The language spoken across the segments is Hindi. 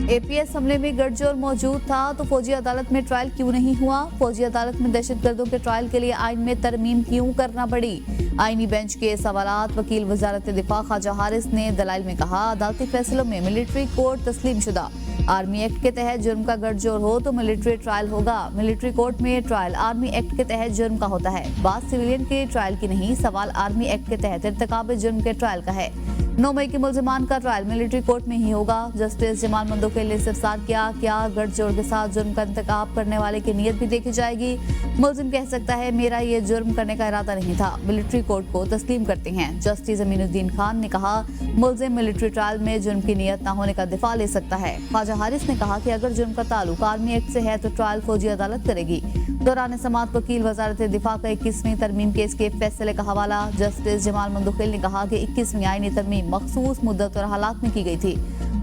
एपीएस हमले में गठजोड़ मौजूद था तो फौजी अदालत में ट्रायल क्यों नहीं हुआ? फौजी अदालत में दहशतगर्दों के ट्रायल के लिए आइन में तरमीम क्यों करना पड़ी? आईनी बेंच के सवालात वकील वजारत दिफा ख्वाजा हारिस ने दलाइल में कहा, अदालती फैसलों में मिलिट्री कोर्ट तस्लीम शुदा। आर्मी एक्ट के तहत जुर्म का गठजोड़ हो तो मिलिट्री ट्रायल होगा। मिलिट्री कोर्ट में ट्रायल आर्मी एक्ट के तहत जुर्म का होता है। बात सिविलियन के ट्रायल की नहीं, सवाल आर्मी एक्ट के तहत इर्तिकाब जुर्म के ट्रायल का है। 9 मई के मुल्जिमान का ट्रायल मिलिट्री कोर्ट में ही होगा। जस्टिस जमाल मंदोखेल ने इस्तफसार किया, क्या गठजोड़ के साथ जुर्म का इंतकाब करने वाले की नीयत भी देखी जाएगी? मुल्जिम कह सकता है, मेरा ये जुर्म करने का इरादा नहीं था, मिलिट्री कोर्ट को तस्लीम करते हैं। जस्टिस अमीनुद्दीन खान ने कहा, मुल्जिम मिलिट्री ट्रायल में जुर्म की नीयत न होने का दिफा ले सकता है। ख्वाजा हारिस ने कहा कि अगर जुर्म का ताल्लुक आर्मी एक्ट से है तो ट्रायल फौजी अदालत करेगी। दौरान समाअत वकील वजारत दिफा का 21वीं तरमीम केस के फैसले का हवाला। जस्टिस जमाल मंदोखेल ने कहा कि 21वीं आईनी तरमीम मखसूस मुद्दत और हालात में की गई थी।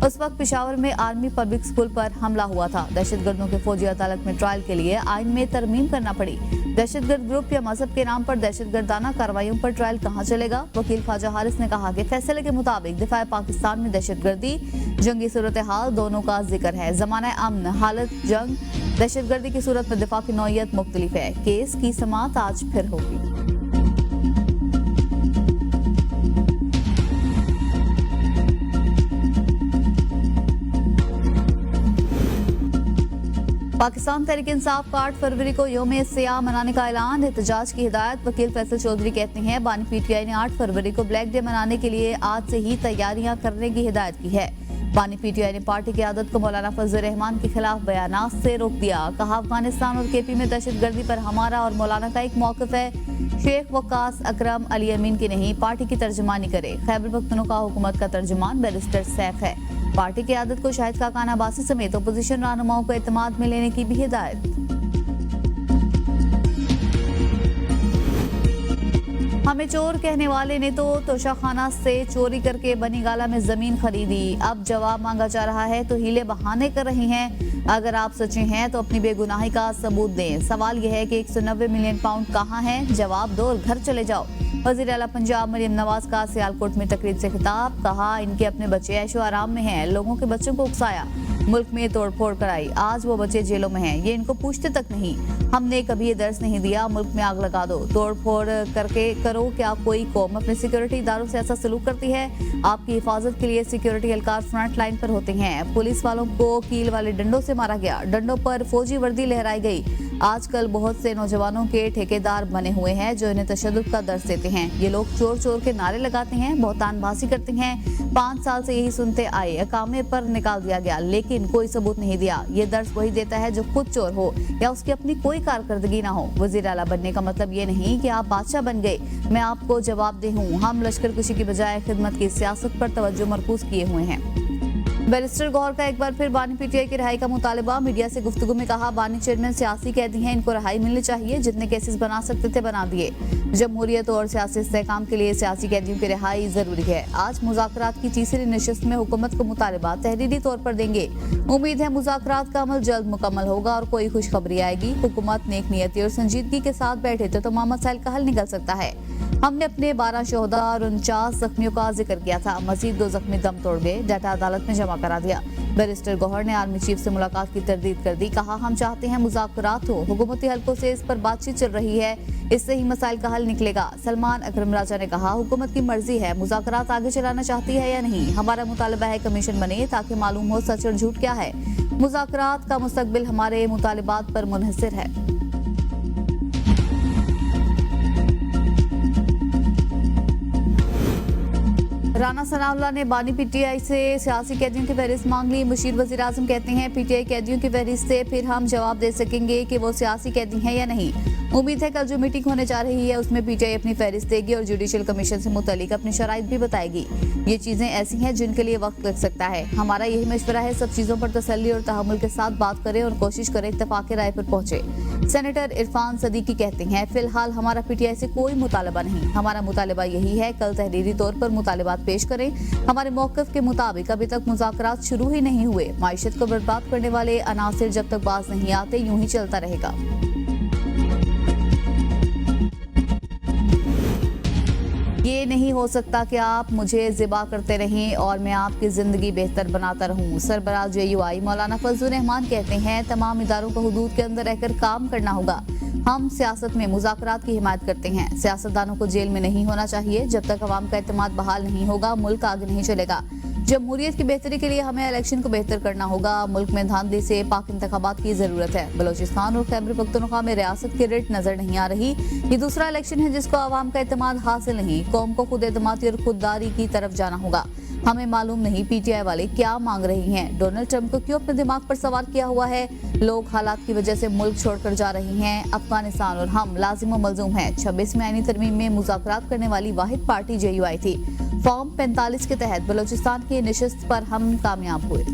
उस वक्त पेशावर में आर्मी पब्लिक स्कूल पर हमला हुआ था। दहशतगर्दों के फौजी अदालत में ट्रायल के लिए आइन में तरमीम करना पड़ी। दहशतगर्द ग्रुप या मजहब के नाम पर दहशतगर्दाना कार्रवाइयों पर ट्रायल कहां चलेगा? वकील ख्वाजा हारिस ने कहा कि फैसले के मुताबिक दिफा पाकिस्तान में दहशतगर्दी जंगी सूरत हाल दोनों का जिक्र है। जमाना अमन, हालत जंग, दहशतगर्दी की सूरत में दिफा की नौयत मुख्तलिफ है। केस की समाअत आज फिर होगी। पाकिस्तान तहरीक इंसाफ का 8 फरवरी को यौम सियाह मनाने का ऐलान, एहतजाज की हिदायत। वकील फैसल चौधरी कहते हैं, बानी पीटीआई ने 8 फरवरी को ब्लैक डे मनाने के लिए आज से ही तैयारियां करने की हिदायत की है। बानी पीटीआई ने पार्टी की आदत को मौलाना फजल रहमान के खिलाफ बयानात से रोक दिया। कहा, अफगानिस्तान और केपी में दहशतगर्दी पर हमारा और मौलाना का एक मौक़िफ़ है। शेख वकास अकरम अली अमीन की नहीं, पार्टी की तर्जुमानी करे। खैबर पख्तूनख्वा हुकूमत का तर्जुमान बैरिस्टर सैफ है। पार्टी की आदत को शाहिद खाकान अब्बासी समेत अपोजिशन रहनुमाओं को एतमाद में लेने की भी हिदायत। हमें चोर कहने वाले ने तो तोशाखाना से चोरी करके बनीगाला में जमीन खरीदी। अब जवाब मांगा जा रहा है तो हीले बहाने कर रही हैं। अगर आप सच्चे हैं तो अपनी बेगुनाही का सबूत दें। सवाल यह है कि 190 मिलियन पाउंड कहाँ हैं? जवाब दो और घर चले जाओ। वज़ीर आला पंजाब मरियम नवाज का सियालकोट में तकरीब से खिताब। कहा, इनके अपने बच्चे ऐशो आराम में हैं। लोगों के बच्चों को उकसाया, मुल्क में तोड़फोड़ कराई। आज वो बच्चे जेलों में हैं, ये इनको पूछते तक नहीं। हमने कभी ये दर्ज नहीं दिया, मुल्क में आग लगा दो, तोड़फोड़ करके करो। क्या कोई कौम अपने सिक्योरिटी इदारों से ऐसा सलूक करती है? आपकी हिफाजत के लिए सिक्योरिटी एहलकार फ्रंट लाइन पर होते हैं। पुलिस वालों को कील वाले डंडों से मारा गया, डंडों पर फौजी वर्दी लहराई गई। आजकल बहुत से नौजवानों के ठेकेदार बने हुए हैं जो इन्हें तशद्दुद का दर्ज देते हैं। ये लोग चोर चोर के नारे लगाते हैं, बहुतानबाजी करते हैं। 5 साल से यही सुनते आए। अकामे पर निकाल दिया गया लेकिन कोई सबूत नहीं दिया। ये दर्ज वही देता है जो खुद चोर हो या उसकी अपनी कोई कारकर्दगी ना हो। वजीर आला बनने का मतलब ये नहीं कि आप बादशाह बन गए, मैं आपको जवाबदेह हूँ। हम लश्कर कुशी की बजाय खिदमत की सियासत पर तवज्जो मरकूज किए हुए हैं। बैरिस्टर गौहर का एक बार फिर बानी पीटीआई की रिहाई का मुतालबा। मीडिया से गुफ्तगू में कहा, बानी चेयरमैन सियासी कैदी हैं, इनको रिहाई मिलनी चाहिए। जितने केसेस बना सकते थे बना दिए। जमहूरियत और सियासी इस्तेहकाम के लिए सियासी कैदियों की रिहाई जरूरी है। आज मुज़ाकरात की तीसरी नशिस्त में हुकूमत को मुतालबा तहरीरी तौर पर देंगे। उम्मीद है मुज़ाकरात का अमल जल्द मुकम्मल होगा और कोई खुशखबरी आएगी। हुकूमत नेक नियती और संजीदगी के साथ बैठे तो तमाम मसाइल का हल निकल सकता है। हमने अपने 12 शोहदा और 49 जख्मियों का जिक्र किया था। मजीद 2 जख्मी दम तोड़ गए, डाटा अदालत में जमा करा दिया। बैरिस्टर गौहर ने आर्मी चीफ से मुलाकात की तरदीद कर दी। कहा, हम चाहते हैं मुज़ाकरात हो, हुकूमती हलकों से इस पर बातचीत चल रही है, इससे ही मसाइल का हल निकलेगा। सलमान अकरम राजा ने कहा, हुकूमत की मर्जी है, मुज़ाकरात आगे चलाना चाहती है या नहीं। हमारा मुतालबा है कमीशन बने ताकि मालूम हो सच और झूठ क्या है। मुज़ाकरात का मुस्तकबिल हमारे मुतालबात पर मुनहसर है। राना सनाउल्लाह ने बानी पीटीआई से सियासी कैदियों की फहरिस्त मांग ली। मुशीर वज़ीर आज़म कहते हैं, पीटीआई कैदियों की फहरिस्त से फिर हम जवाब दे सकेंगे कि वो सियासी कैदी हैं या नहीं। उम्मीद है कल जो मीटिंग होने जा रही है उसमें पीटीआई अपनी फहरिस्त देगी और जुडिशल कमीशन से मुतल्लिक अपनी शराइत भी बताएगी। ये चीजें ऐसी हैं जिनके लिए वक्त लग सकता है। हमारा यही मशवरा है, सब चीजों पर तसल्ली और तहम्मुल के साथ बात करें और कोशिश करें इत्तेफाक राय पर पहुंचे। सेनेटर इरफान सदीकी कहते हैं, फिलहाल हमारा पीटीआई से कोई मुतालबा नहीं। हमारा मुतालबा यही है, कल तहरीरी तौर पर मुतालबात पेश करें। हमारे मौक़िफ़ के मुताबिक अभी तक मुज़ाकरात शुरू ही नहीं हुए। माइशत को बर्बाद करने वाले अनासिर जब तक बाज नहीं आते यूं ही चलता रहेगा। ये ये नहीं हो सकता कि आप मुझे ज़िबा करते रहें और मैं आपकी ज़िंदगी बेहतर बनाता रहूं। सरबराह JUI मौलाना फजलुर रहमान कहते हैं, तमाम इदारों को हुदूद के अंदर रहकर काम करना होगा। हम सियासत में मुज़ाकरात की हिमायत करते हैं। सियासतदानों को जेल में नहीं होना चाहिए। जब तक अवाम का एतमाद बहाल नहीं होगा, मुल्क आगे नहीं चलेगा। जमहूरियत की बेहतरी के लिए हमें इलेक्शन को बेहतर करना होगा। मुल्क में धांधली से पाक इंतखाबात की जरूरत है। बलोचिस्तान और खैबर पख्तूनख्वा में रियासत की रिट नजर नहीं आ रही। ये दूसरा इलेक्शन है जिसको अवाम का एतमाद हासिल नहीं। कौम को खुद एतमादी और खुददारी की तरफ जाना होगा। हमें मालूम नहीं PTI वाले क्या मांग रही हैं। डोनाल्ड ट्रंप को क्यों अपने दिमाग पर सवार किया हुआ है। लोग हालात की वजह से मुल्क छोड़कर जा रही हैं। अफगानिस्तान और हम लाजिम व मलजूम हैं। 26वें आईनी तरमीम में मुज़ाकरात करने वाली वाहिद पार्टी JUI थी। फॉर्म 45 के तहत बलोचिस्तान की निशस्त पर हम कामयाब हुए।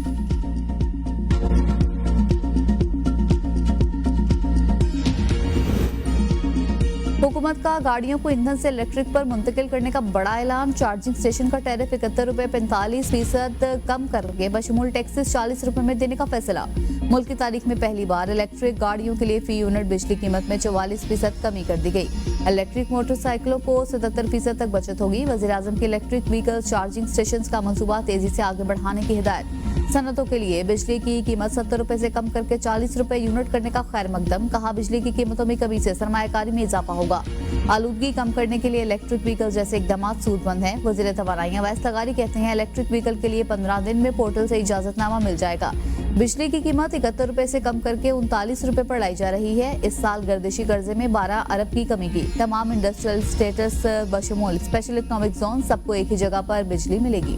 हुकूमत का गाड़ियों को ईंधन से इलेक्ट्रिक पर मुंतकिल करने का बड़ा ऐलान। चार्जिंग स्टेशन का टैरिफ 71 रुपए 45% कम करके बशमूल टैक्सेस 40 रुपए में देने का फैसला। मुल्क की तारीख में पहली बार इलेक्ट्रिक गाड़ियों के लिए फी यूनिट बिजली कीमत में 44% कमी कर दी गई। इलेक्ट्रिक मोटरसाइकिलों को 77% तक बचत होगी। वज़ीर-ए-आज़म की इलेक्ट्रिक व्हीकल चार्जिंग स्टेशन का मंसूबा तेजी से आगे बढ़ाने की हिदायत। सनतों के लिए बिजली की कीमत 70 रुपए से कम करके 40 रुपए यूनिट करने का खैर मकदम। कहा, बिजली की कीमतों में कमी से सरमायाकारी में इजाफा होगा। आलूदगी कम करने के लिए इलेक्ट्रिक व्हीकल जैसे इकदाम सूदमंद हैं। वज़ीर तवानाई अवैस लगारी कहते हैं, इलेक्ट्रिक व्हीकल के लिए 15 दिन में पोर्टल से इजाजतनामा मिल जाएगा। बिजली की कीमत 71 रुपए से कम करके 39 रुपए पर लाई जा रही है। इस साल गर्दिशी कर्जे में 12 अरब की कमी की। तमाम इंडस्ट्रियल स्टेटस बशमूल स्पेशल इकोनॉमिक जोन सबको एक ही जगह पर बिजली मिलेगी।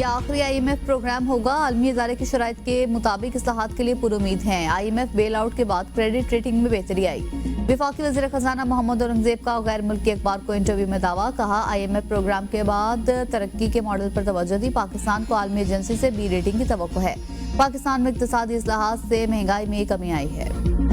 आखिरी IMF प्रोग्राम होगा। आलमी इदारे की शराइत के मुताबिक इस्लाहात के लिए पुरुमीद हैं। IMF बेल आउट के बाद क्रेडिट रेटिंग में बेहतरी आई। वफाकी वज़ीर खजाना मोहम्मद औरंगजेब का गैर मुल्की अखबार को इंटरव्यू में दावा। कहा, IMF प्रोग्राम के बाद तरक्की के मॉडल पर तवज्जो दी। पाकिस्तान को आलमी एजेंसी से B रेटिंग की तवक्को है। पाकिस्तान में इक्तिसादी इस्लाहात से महंगाई में कमी आई है।